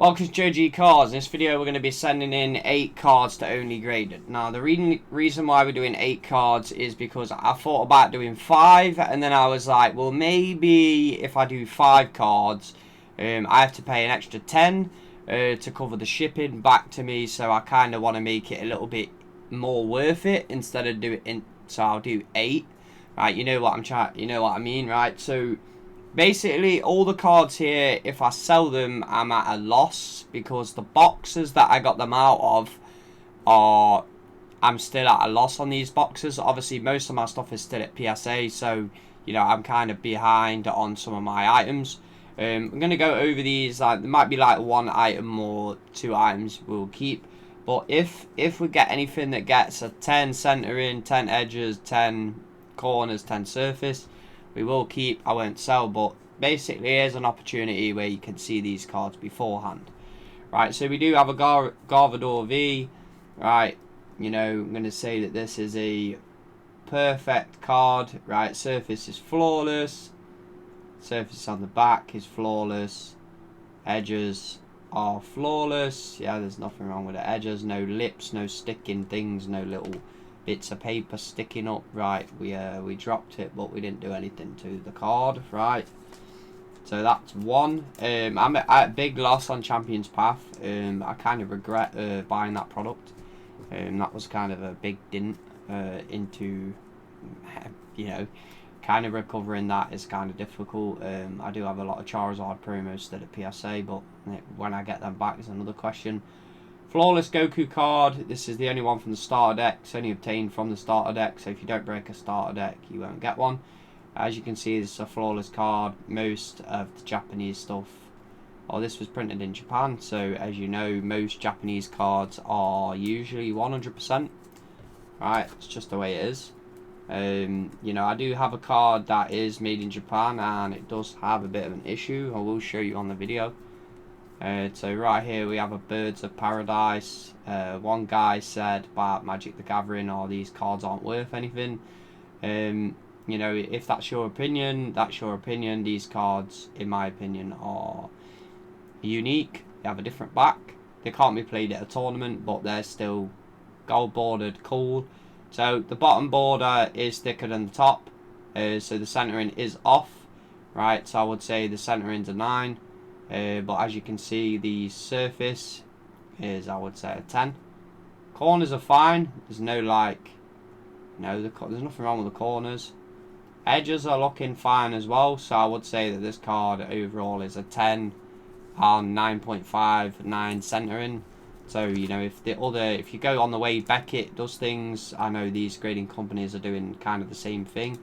Welcome to Joji Cards. In this video we're going to be sending in 8 cards to Only Graded. Now the reason why we're doing 8 cards is because I thought about doing 5 and then I was like, well, maybe if I do 5 cards I have to pay an extra 10 to cover the shipping back to me, so I kind of want to make it a little bit more worth it instead of do it in, so I'll do 8. Right, you know what I mean, right? So basically, all the cards here, if I sell them, I'm at a loss because the boxes that I got them out of I'm still at a loss on these boxes. Obviously, most of my stuff is still at PSA, so, you know, I'm kind of behind on some of my items. I'm going to go over these. There might be like 1 item or 2 items we'll keep. But if we get anything that gets a 10 centering, 10 edges, 10 corners, 10 surface, we will keep. I won't sell, but basically here's an opportunity where you can see these cards beforehand. Right, so we do have a Garvador V. Right, you know, I'm going to say that this is a perfect card. Right, surface is flawless. Surface on the back is flawless. Edges are flawless. Yeah, there's nothing wrong with the edges. No lips, no sticking things, no little bits of paper sticking up. Right, we dropped it, but we didn't do anything to the card. Right, so that's 1. I'm at a big loss on Champions Path. I kind of regret buying that product. That was kind of a big dint into, you know, kind of recovering that is kind of difficult. I do have a lot of Charizard promos still at PSA, but when I get them back is another question. Flawless Goku card. This is the only one from the starter deck. It's only obtained from the starter deck, so if you don't break a starter deck, you won't get one. As you can see, this is a flawless card. Most of the Japanese stuff, this was printed in Japan, so as you know, most Japanese cards are usually 100%. Right, it's just the way it is. You know, I do have a card that is made in Japan, and it does have a bit of an issue. I will show you on the video. So right here we have a Birds of Paradise. One guy said about Magic the Gathering, these cards aren't worth anything. You know, if that's your opinion, that's your opinion. These cards, in my opinion, are unique. They have a different back. They can't be played at a tournament, but they're still gold bordered, cool. So the bottom border is thicker than the top, so the centering is off. Right, so I would say the centering's a 9. But as you can see, the surface is, I would say, a 10. Corners are fine. There's no there's nothing wrong with the corners. Edges are looking fine as well, so I would say that this card overall is a 10 on 9.5, 9 centering. So, you know, if you go on the way Beckett does things, I know these grading companies are doing kind of the same thing.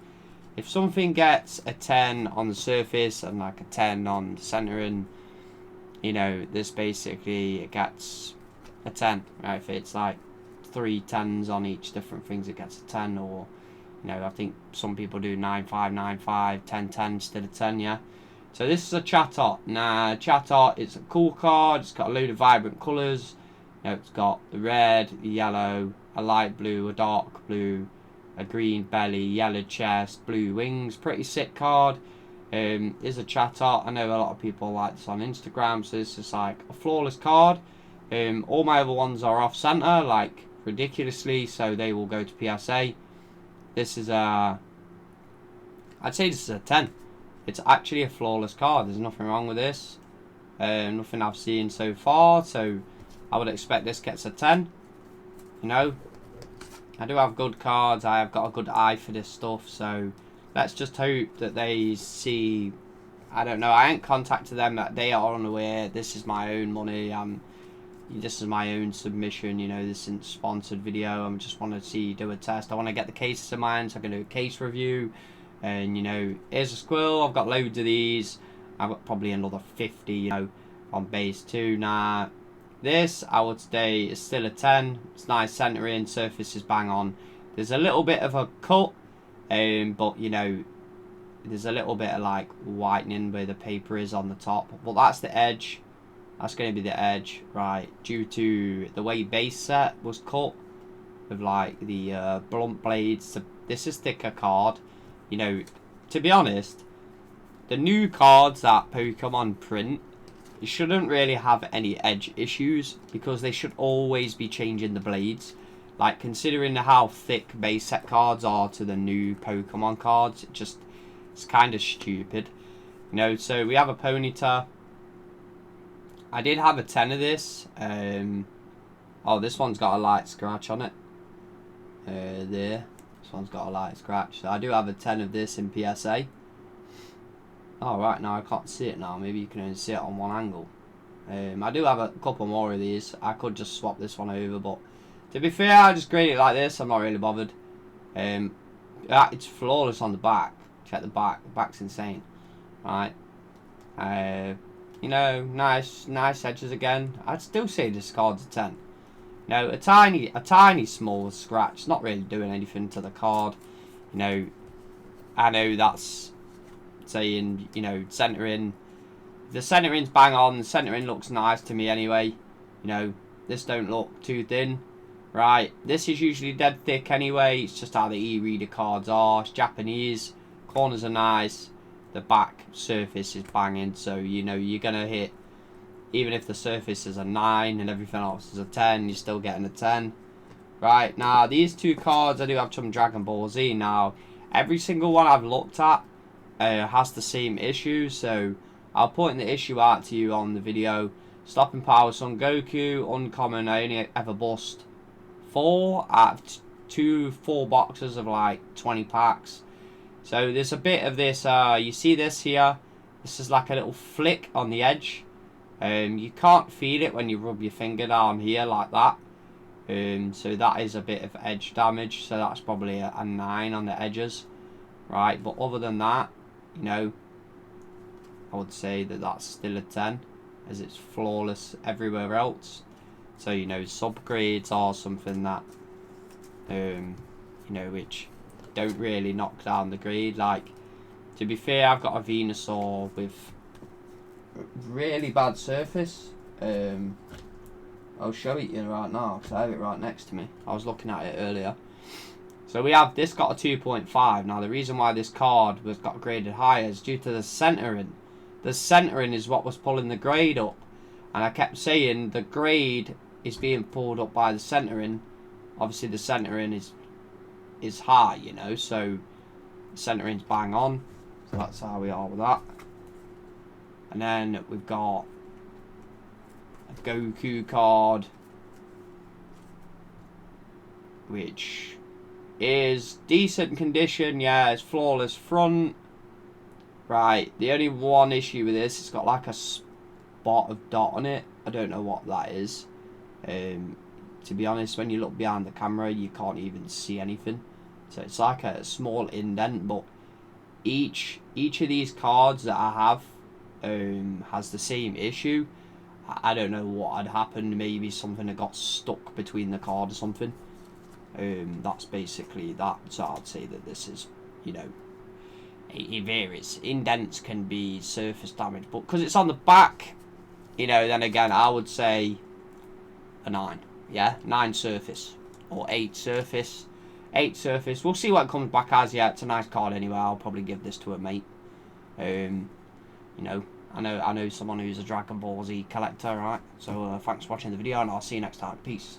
If something gets a 10 on the surface and like a 10 on the centering, you know, this basically, it gets a 10, right? If it's like 3 10s on each different things, it gets a 10, or, you know, I think some people do 9-5, 9-5, 10-10 instead of 10, yeah? So this is a Chatot. Now, Chatot is a cool card. It's got a load of vibrant colours. You know, it's got the red, the yellow, a light blue, a dark blue, a green belly, yellow chest, blue wings. Pretty sick card. Is a Chatot. I know a lot of people like this on Instagram, so this is like a flawless card. All my other ones are off center, like ridiculously, so they will go to PSA. This is I'd say this is a 10. It's actually a flawless card. There's nothing wrong with this. Nothing I've seen so far, so I would expect this gets a 10. You know, I do have good cards. I have got a good eye for this stuff, so let's just hope that they see. I don't know. I ain't contacted them. That they are unaware. This is my own money. This is my own submission. You know, this isn't sponsored video. I just want to see do a test. I want to get the cases in mind, so I can do a case review. And you know, here's a squirrel. I've got loads of these. I've got probably another 50. You know, on base 2 now. This, I would say, is still a 10. It's nice centering, surface is bang on. There's a little bit of a cut, but, you know, there's a little bit of, like, whitening where the paper is on the top. But that's the edge. That's going to be the edge, right, due to the way base set was cut with, like, the blunt blades. So this is thicker card. You know, to be honest, the new cards that Pokemon print you shouldn't really have any edge issues because they should always be changing the blades. Like, considering how thick base set cards are to the new Pokemon cards, it's kind of stupid. You know, so we have a Ponyta. I did have a 10 of this. Oh, this one's got a light scratch on it. There. This one's got a light scratch. So I do have a 10 of this in PSA. Oh, right, now I can't see it now. Maybe you can only see it on one angle. I do have a couple more of these. I could just swap this one over, but to be fair, I just grade it like this. I'm not really bothered. It's flawless on the back. Check the back. The back's insane. Right. You know, nice edges again. I'd still say this card's a 10. No, a tiny small scratch. Not really doing anything to the card. You know, I know that's saying, you know, centering. The centering's bang on. The centering looks nice to me anyway. You know, this don't look too thin. Right, this is usually dead thick anyway. It's just how the e-reader cards are. It's Japanese. Corners are nice. The back surface is banging. So, you know, you're going to hit, even if the surface is a 9 and everything else is a 10, you're still getting a 10. Right, now, these two cards, I do have some Dragon Ball Z. Now, every single one I've looked at has the same issue. So, I'll point the issue out to you on the video. Stopping Power Son Goku, uncommon, I only ever bust 4 out of 4 boxes of like 20 packs. So there's a bit of this, you see this here, this is like a little flick on the edge. You can't feel it when you rub your finger down here like that. So that is a bit of edge damage, so that's probably a 9 on the edges. Right, but other than that, you know, I would say that that's still a 10, as it's flawless everywhere else. So, you know, subgrades are something that, you know, which don't really knock down the grade. Like, to be fair, I've got a Venusaur with really bad surface. I'll show it you right now because I have it right next to me. I was looking at it earlier. So we have this got a 2.5. Now, the reason why this card was got graded higher is due to the centering. The centering is what was pulling the grade up. And I kept saying the grade is being pulled up by the centering. Obviously, the centering is high, you know, so the centering's bang on. So that's how we are with that. And then we've got a Goku card, which is decent condition. Yeah, it's flawless front. Right, the only one issue with this, it's got like a spot of dot on it. I don't know what that is. To be honest, when you look behind the camera, you can't even see anything. So it's like a small indent, but each of these cards that I have has the same issue. I don't know what had happened. Maybe something that got stuck between the card or something. That's basically that. So I'd say that this is, you know, it varies. Indents can be surface damage, but because it's on the back, you know, then again, I would say a 9. Yeah, 9 surface or 8 surface. 8 surface. We'll see what it comes back as. Yeah, it's a nice card anyway. I'll probably give this to a mate. You know, I know someone who's a Dragon Ball Z collector, right? So thanks for watching the video, and I'll see you next time. Peace.